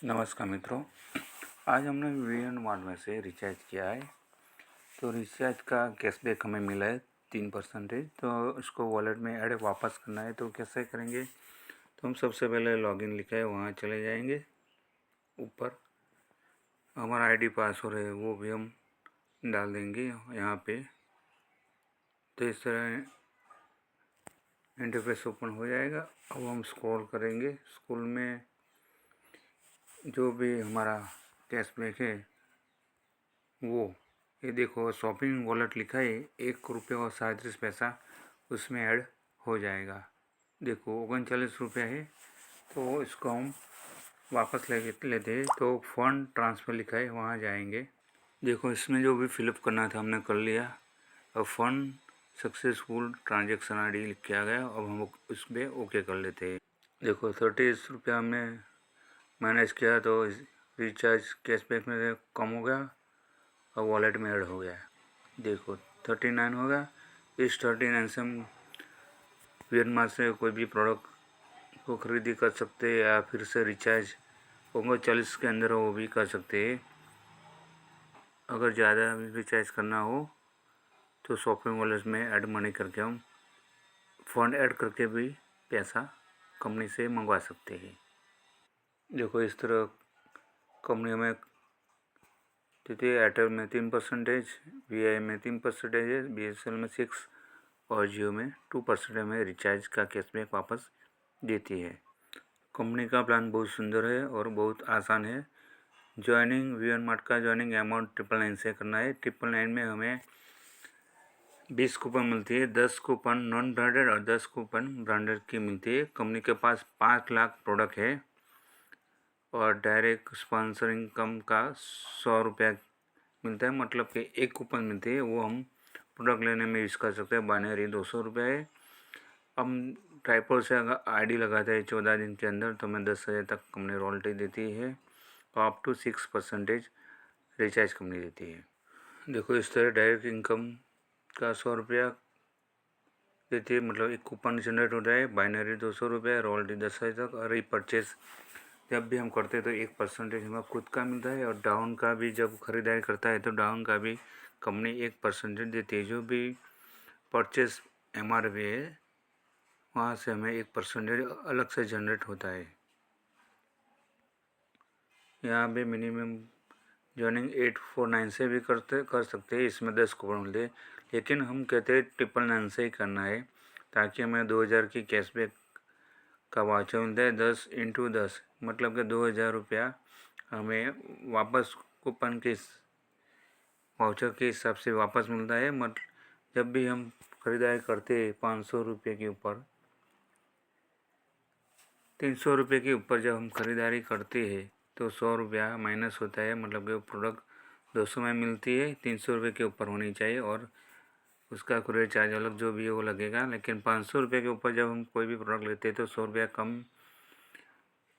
नमस्कार मित्रों, आज हमने वीएन मार्ट में से रिचार्ज किया है। तो रिचार्ज का कैशबैक हमें मिला है 3%। तो इसको वॉलेट में ऐड वापस करना है तो कैसे करेंगे। तो हम सबसे पहले लॉगिन लिखा है वहाँ चले जाएंगे। ऊपर हमारा आईडी पासवर्ड है वो भी हम डाल देंगे यहाँ पे। तो इस तरह इंटरफेस ओपन हो जाएगा। अब हम स्क्रॉल करेंगे। स्कूल में जो भी हमारा कैशबैक है वो ये देखो, शॉपिंग वॉलेट लिखा है 1 रुपये और 37 पैसा उसमें ऐड हो जाएगा। देखो 39 रुपये है। तो इसको हम वापस लेते हैं। तो फंड ट्रांसफ़र लिखा है वहाँ जाएंगे। देखो इसमें जो भी फिलअप करना था हमने कर लिया। अब फंड सक्सेसफुल ट्रांजेक्शन आईडी लिख के आ गया। अब हम उस पर ओके कर लेते हैं। देखो 30 रुपया हमने मैनेज किया तो रिचार्ज कैशबैक में कम हो गया और वॉलेट में ऐड हो गया। देखो 39 होगा। इस 39 से हम वीएन से कोई भी प्रोडक्ट को खरीदी कर सकते हैं या फिर से रिचार्ज 40 के अंदर वो भी कर सकते हैं। अगर ज़्यादा रिचार्ज करना हो तो शॉपिंग वॉलेट में ऐड मनी करके हम फंड ऐड करके भी पैसा कंपनी से मंगवा सकते हैं। देखो इस तरह कंपनी हमें देती है। एयरटेल में 3%, वीआई में 3% है, बीएसएनएल में 6 और जियो में 2% हमें रिचार्ज का कैशबैक वापस देती है। कंपनी का प्लान बहुत सुंदर है और बहुत आसान है। ज्वाइनिंग वीएन मार्ट का ज्वाइनिंग अमाउंट 999 से करना है। 999 में हमें 20 कूपन मिलती है। 10 कूपन नॉन ब्रांडेड और 10 कूपन ब्रांडेड की मिलती है। कंपनी के पास 5 लाख प्रोडक्ट है और डायरेक्ट स्पॉन्सर इनकम का 100 रुपया मिलता है। मतलब कि 1 कूपन मिलती है वो हम प्रोडक्ट लेने में यूज़ कर सकते हैं। बाइनरी 200 रुपये है। हम ट्राइपल से अगर आईडी लगाते हैं 14 दिन के अंदर तो हमें 10,000 तक कंपनी रॉयल्टी देती है और अप टू 6% रिचार्ज कंपनी देती है। देखो इस तरह डायरेक्ट इनकम का 100 रुपया देती है। मतलब एक कूपन जनरेट होता है। बाइनरी 200 रुपये, रॉयल्टी 10,000 तक। और रीपरचेज जब भी हम करते हैं तो 1% हमें खुद का मिलता है। और डाउन का भी जब खरीदारी करता है तो डाउन का भी कंपनी 1% देती है। जो भी परचेज MRP है वहाँ से हमें 1% अलग से जनरेट होता है। यहाँ पे मिनिमम जॉइनिंग 849 से भी कर सकते हैं। इसमें 10 कूपन मिलते हैं। लेकिन हम कहते हैं 999 से ही करना है ताकि हमें 2000 की कैशबैक का वाउचर मिलता है। 10 × 10 मतलब कि 2000 रुपया हमें वापस कूपन के वाउचर के हिसाब से वापस मिलता है। मतलब जब भी हम खरीदारी करते हैं 500 रुपये के ऊपर, 300 रुपये के ऊपर जब हम खरीदारी करते हैं तो 100 रुपया माइनस होता है। मतलब कि वो प्रोडक्ट 200 में मिलती है, 300 रुपये के ऊपर होनी चाहिए और उसका कुरियर चार्ज अलग जो भी है वो लगेगा। लेकिन 500 रुपये के ऊपर जब हम कोई भी प्रोडक्ट लेते हैं तो 100 रुपया कम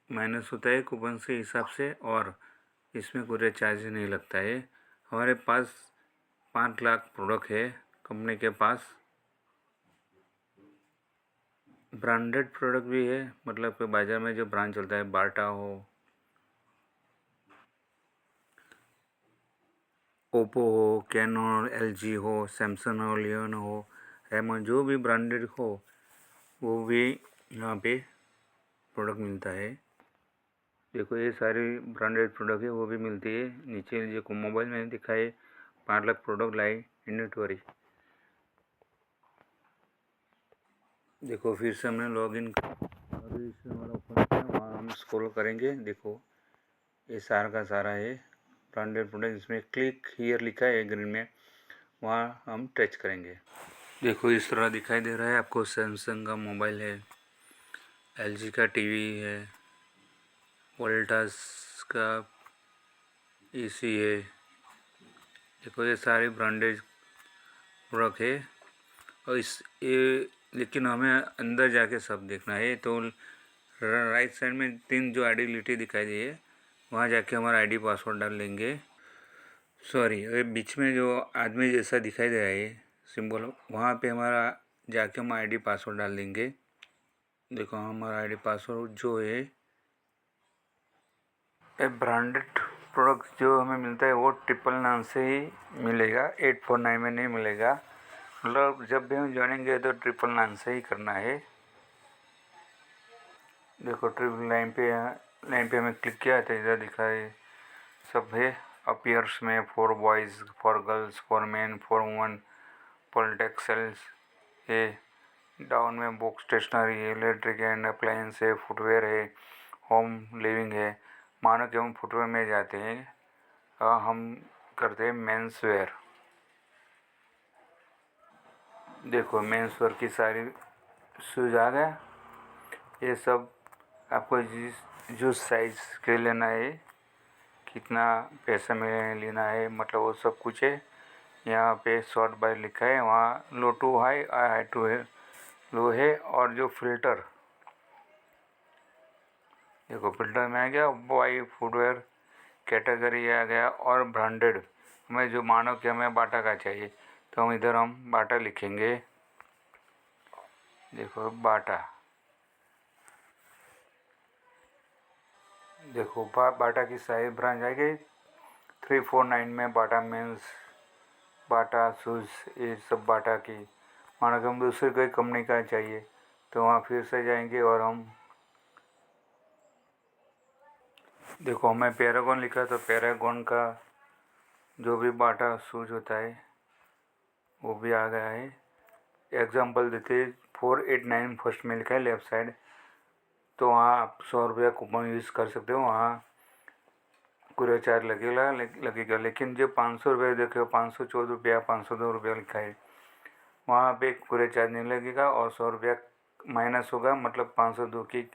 माइनस होता है कूपन के हिसाब से और इसमें कुरियर चार्ज नहीं लगता है। हमारे पास 5 लाख प्रोडक्ट है। कंपनी के पास ब्रांडेड प्रोडक्ट भी है। मतलब कि बाज़ार में जो ब्रांड चलता है, बाटा हो, ओप्पो हो, कैनन, LG हो, सैमसंग हो, लियोन हो, रेमन, जो भी ब्रांडेड हो वो भी यहाँ पे प्रोडक्ट मिलता है। देखो ये सारी ब्रांडेड प्रोडक्ट है वो भी मिलती है। नीचे जो मोबाइल में दिखाए 5 लाख प्रोडक्ट लाई इन्वेंटरी। देखो फिर से हमने लॉगिन अभी इससे हमारा ओपन किया, वहाँ हम स्क्रॉल करेंगे। देखो ये सारा का सारा है ब्रांडेड प्रोडक्ट। इसमें क्लिक हियर लिखा है ग्रीन में, वहाँ हम टच करेंगे। देखो इस तरह दिखाई दे रहा है आपको। सैमसंग का मोबाइल है, LG का टीवी है, वोल्टास का AC है। देखो ये सारे ब्रांडेड प्रोडक्ट है और ये लेकिन हमें अंदर जाके सब देखना है। तो राइट साइड में 3 जो आइडेंटिटी दिखाई दी है वहाँ जाके हमारा आईडी पासवर्ड डाल लेंगे। सॉरी, ये बीच में जो आदमी जैसा दिखाई दे रहा है सिंबल, वहाँ पे हमारा जाके हम आईडी पासवर्ड डाल देंगे। देखो हमारा आईडी पासवर्ड जो है ब्रांडेड प्रोडक्ट जो हमें मिलता है वो 999 से ही मिलेगा, 849 में नहीं मिलेगा। मतलब जब भी हम ज्वाइनिंग तो 999 से ही करना है। देखो ट्रिपल लाइन पे हमें क्लिक किया तो इधर दिखा है सब है। अपीयर्स में for boys, for girls, for man, for woman, पॉलिटेक्सल्स है। डाउन में बुक, स्टेशनरी है, इलेक्ट्रिक एंड अप्लायंस है, फुटवेयर है, होम लिविंग है। मानो कि हम फुटवेयर में जाते हैं, हम करते हैं मेंस वेयर। देखो मेंस वेयर की सारी शूज आ गया। ये सब आपको जो साइज़ के लेना है, कितना पैसा में लेना है, मतलब वो सब कुछ है। यहाँ पे शॉर्ट बाय लिखा है, वहाँ लो to high, high to low है। और जो फिल्टर, देखो फिल्टर में आ गया बॉय फुटवेयर कैटेगरी आ गया। और ब्रांडेड हमें जो मानो कि हमें बाटा का चाहिए तो हम बाटा लिखेंगे। देखो बाटा, देखो बाटा की सारी ब्रांच आ गई। 349 में बाटा मेंस, बाटा शूज़, ये सब बाटा की। मानो कि हम दूसरी कोई कंपनी का चाहिए तो वहाँ फिर से जाएंगे और हम देखो हमें पैरागॉन लिखा तो पैरागॉन का जो भी बाटा शूज होता है वो भी आ गया है। एग्जांपल देते 489 फर्स्ट में लिखा है लेफ़्ट साइड, तो वहाँ आप 100 रुपया कूपन यूज़ कर सकते हो। वहाँ कुरियर चार्ज लगेगा। लेकिन जो 500 रुपये देखो, 514 रुपया, 502 रुपया लिखा है, वहाँ पे कुरियर चार्ज नहीं लगेगा और 100 रुपया माइनस होगा। मतलब 502 की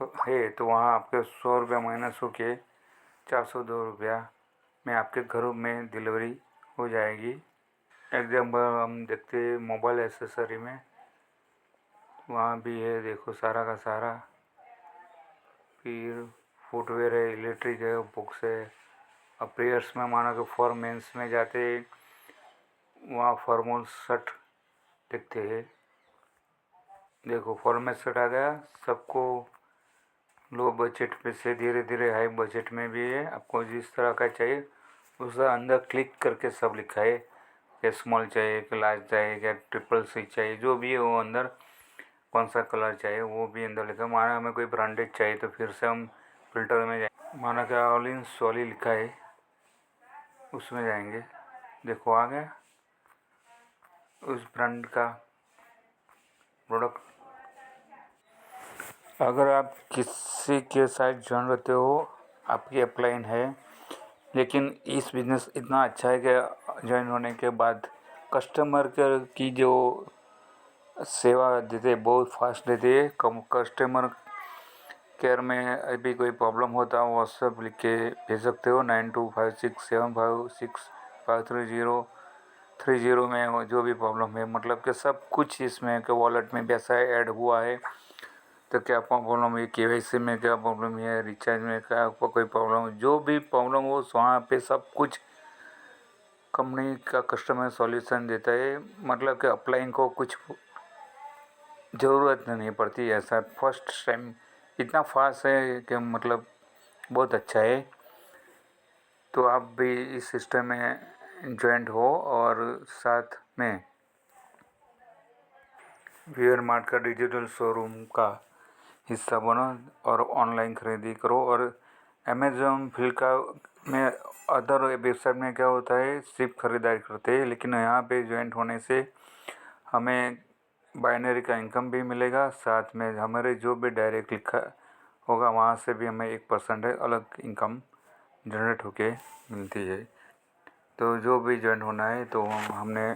है तो वहाँ आपके 100 रुपया माइनस होके 402 रुपया में आपके घरों में डिलीवरी हो जाएगी। एग्जाम्पल हम देखते हैं मोबाइल एसेसरी में, वहाँ भी है देखो सारा का सारा। फिर फुटवेयर है, इलेक्ट्रिक है, बुक्स है। अब प्रेयर्स में मानो कि फॉर मेंस में जाते वहाँ फॉर्मल शर्ट देखते हैं। देखो फॉर्मल शर्ट आ गया। सबको लो बजट पे से धीरे धीरे हाई बजट में भी है। आपको जिस तरह का चाहिए उसका अंदर क्लिक करके सब लिखा है कि स्मॉल चाहिए कि लार्ज चाहिए क्या ट्रिपल सी चाहिए, जो भी है वो अंदर कौन सा कलर चाहिए वो भी अंदर लिखा है। माना हमें कोई ब्रांडेड चाहिए तो फिर से हम फिल्टर में जाए, माना कि ऑल इन सॉली लिखा है उसमें जाएंगे। देखो आ गया उस ब्रांड का प्रोडक्ट। अगर आप किसी के साथ ज्वाइन रहते हो, आपकी अपलाइन है, लेकिन इस बिज़नेस इतना अच्छा है कि ज्वाइन होने के बाद कस्टमर की जो सेवा देते बहुत फास्ट देते हैं। कम कस्टमर केयर में अभी कोई प्रॉब्लम होता है व्हाट्सएप लिख के भेज सकते हो। 9256756530 में जो भी प्रॉब्लम है, मतलब कि सब कुछ इसमें कि वॉलेट में पैसा ऐड हुआ है तो क्या प्रॉब्लम है, केवाईसी में क्या प्रॉब्लम है, रिचार्ज में क्या आपको कोई प्रॉब्लम, जो भी प्रॉब्लम हो वहाँ पे सब कुछ कंपनी का कस्टमर सॉल्यूशन देता है। मतलब कि अपलाइन को कुछ ज़रूरत नहीं पड़ती। ऐसा फर्स्ट टाइम इतना फास्ट है कि मतलब बहुत अच्छा है। तो आप भी इस सिस्टम में ज्वाइंट हो और साथ में वीआर मार्ट का डिजिटल शोरूम का हिस्सा बनो और ऑनलाइन खरीदी करो। और अमेज़ॉन फ्लिपकार्ट में अदर वेबसाइट में क्या होता है सिर्फ खरीदारी करते हैं, लेकिन यहाँ पे ज्वाइंट होने से हमें बाइनरी का इनकम भी मिलेगा। साथ में हमारे जो भी डायरेक्ट लिखा होगा वहाँ से भी हमें 1% अलग इनकम जनरेट होके मिलती है। तो जो भी ज्वाइन होना है तो हमने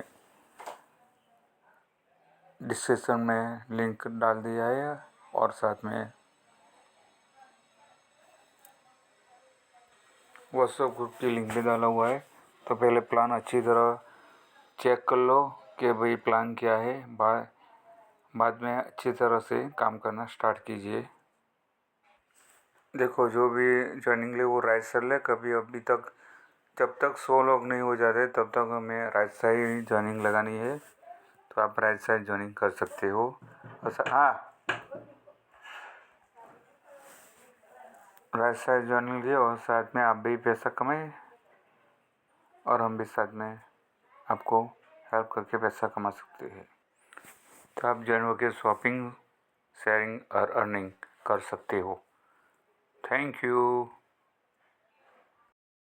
डिस्क्रिप्शन में लिंक डाल दिया है और साथ में व्हाट्सएप ग्रुप की लिंक भी डाला हुआ है। तो पहले प्लान अच्छी तरह चेक कर लो कि भाई प्लान क्या है। बाद में अच्छी तरह से काम करना स्टार्ट कीजिए। देखो जो भी ज्वाइनिंग ले वो राइट साइड ले। कभी अभी तक जब तक 100 लोग नहीं हो जाते तब तक हमें राइट साइड ज्वाइनिंग लगानी है। तो आप राइट साइड ज्वाइनिंग कर सकते हो। हाँ राइट साइड जर्नल लिए और साथ में आप भी पैसा कमाए और हम भी साथ में आपको हेल्प करके पैसा कमा सकते हैं। तो आप जानवर के शॉपिंग, शेयरिंग और अर्निंग कर सकते हो। Thank you.